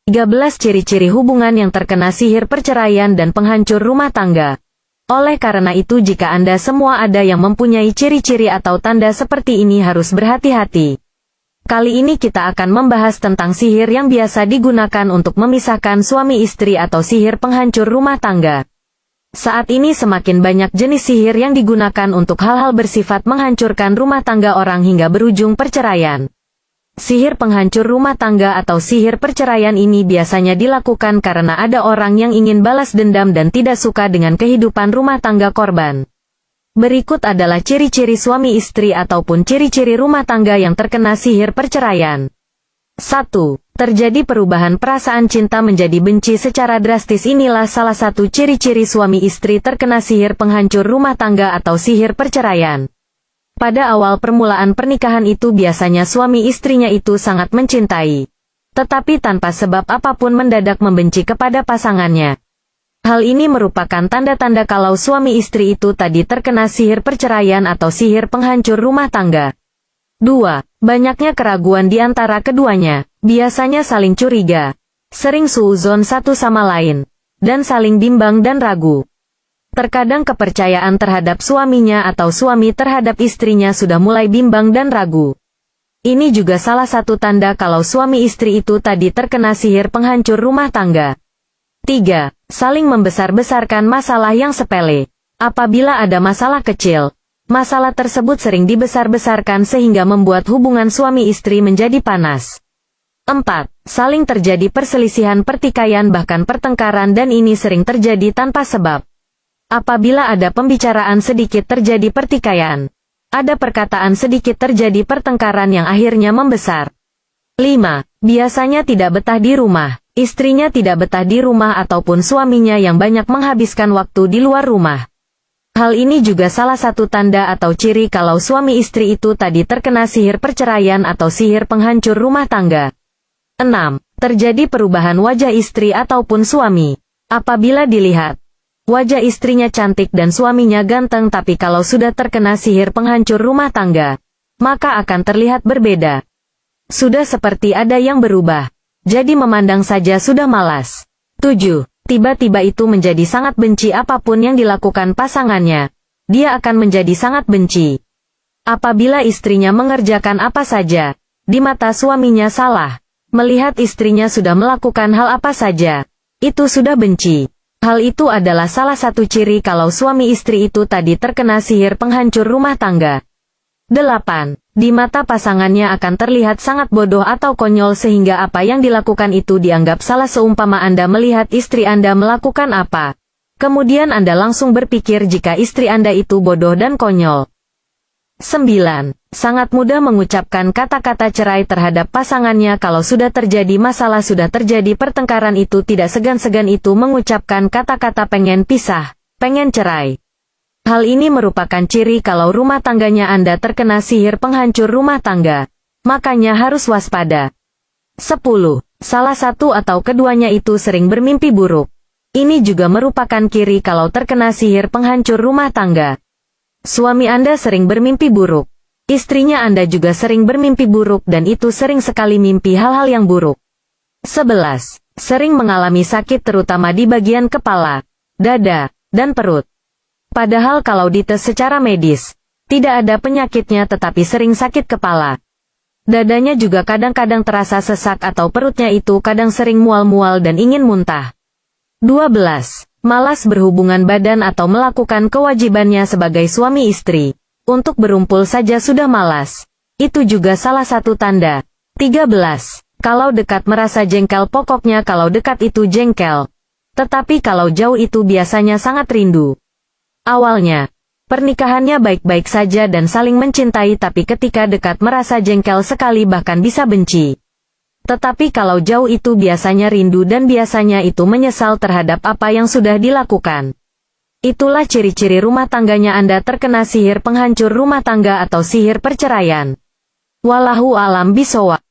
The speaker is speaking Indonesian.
13 ciri-ciri hubungan yang terkena sihir perceraian dan penghancur rumah tangga. Oleh karena itu jika Anda semua ada yang mempunyai ciri-ciri atau tanda seperti ini harus berhati-hati. Kali ini kita akan membahas tentang sihir yang biasa digunakan untuk memisahkan suami istri atau sihir penghancur rumah tangga. Saat ini semakin banyak jenis sihir yang digunakan untuk hal-hal bersifat menghancurkan rumah tangga orang hingga berujung perceraian. Sihir penghancur rumah tangga atau sihir perceraian ini biasanya dilakukan karena ada orang yang ingin balas dendam dan tidak suka dengan kehidupan rumah tangga korban. Berikut adalah ciri-ciri suami istri ataupun ciri-ciri rumah tangga yang terkena sihir perceraian. 1. Terjadi perubahan perasaan cinta menjadi benci secara drastis. Inilah salah satu ciri-ciri suami istri terkena sihir penghancur rumah tangga atau sihir perceraian. Pada awal permulaan pernikahan itu biasanya suami istrinya itu sangat mencintai. Tetapi tanpa sebab apapun mendadak membenci kepada pasangannya. Hal ini merupakan tanda-tanda kalau suami istri itu tadi terkena sihir perceraian atau sihir penghancur rumah tangga. 2. Banyaknya keraguan di antara keduanya. Biasanya saling curiga, sering suuzon satu sama lain, dan saling bimbang dan ragu. Terkadang kepercayaan terhadap suaminya atau suami terhadap istrinya sudah mulai bimbang dan ragu. Ini juga salah satu tanda kalau suami istri itu tadi terkena sihir penghancur rumah tangga. 3. Saling membesar-besarkan masalah yang sepele. Apabila ada masalah kecil, masalah tersebut sering dibesar-besarkan sehingga membuat hubungan suami istri menjadi panas. 4. Saling terjadi perselisihan pertikaian bahkan pertengkaran dan ini sering terjadi tanpa sebab. Apabila ada pembicaraan sedikit terjadi pertikaian. Ada perkataan sedikit terjadi pertengkaran yang akhirnya membesar. 5. Biasanya tidak betah di rumah. Istrinya tidak betah di rumah ataupun suaminya yang banyak menghabiskan waktu di luar rumah. Hal ini juga salah satu tanda atau ciri kalau suami istri itu tadi terkena sihir perceraian atau sihir penghancur rumah tangga. 6. Terjadi perubahan wajah istri ataupun suami. Apabila dilihat, wajah istrinya cantik dan suaminya ganteng tapi kalau sudah terkena sihir penghancur rumah tangga, maka akan terlihat berbeda. Sudah seperti ada yang berubah. Jadi memandang saja sudah malas. 7. Tiba-tiba itu menjadi sangat benci apapun yang dilakukan pasangannya. Dia akan menjadi sangat benci. Apabila istrinya mengerjakan apa saja, di mata suaminya salah. Melihat istrinya sudah melakukan hal apa saja, itu sudah benci. Hal itu adalah salah satu ciri kalau suami istri itu tadi terkena sihir penghancur rumah tangga. 8. Di mata pasangannya akan terlihat sangat bodoh atau konyol sehingga apa yang dilakukan itu dianggap salah seumpama Anda melihat istri Anda melakukan apa. Kemudian Anda langsung berpikir jika istri Anda itu bodoh dan konyol. 9. Sangat mudah mengucapkan kata-kata cerai terhadap pasangannya kalau sudah terjadi masalah sudah terjadi pertengkaran itu tidak segan-segan itu mengucapkan kata-kata pengen pisah, pengen cerai. Hal ini merupakan ciri kalau rumah tangganya Anda terkena sihir penghancur rumah tangga. Makanya harus waspada. 10. Salah satu atau keduanya itu sering bermimpi buruk. Ini juga merupakan ciri kalau terkena sihir penghancur rumah tangga. Suami Anda sering bermimpi buruk. Istrinya Anda juga sering bermimpi buruk dan itu sering sekali mimpi hal-hal yang buruk. 11. Sering mengalami sakit terutama di bagian kepala, dada, dan perut. Padahal kalau dites secara medis, tidak ada penyakitnya tetapi sering sakit kepala. Dadanya juga kadang-kadang terasa sesak atau perutnya itu kadang sering mual-mual dan ingin muntah. 12. Malas berhubungan badan atau melakukan kewajibannya sebagai suami istri. Untuk berumpul saja sudah malas. Itu juga salah satu tanda. 13. Kalau dekat merasa jengkel pokoknya kalau dekat itu jengkel. Tetapi kalau jauh itu biasanya sangat rindu. Awalnya, pernikahannya baik-baik saja dan saling mencintai tapi ketika dekat merasa jengkel sekali bahkan bisa benci. Tetapi kalau jauh itu biasanya rindu dan biasanya itu menyesal terhadap apa yang sudah dilakukan. Itulah ciri-ciri rumah tangganya Anda terkena sihir penghancur rumah tangga atau sihir perceraian. Wallahu a'lam bishawab.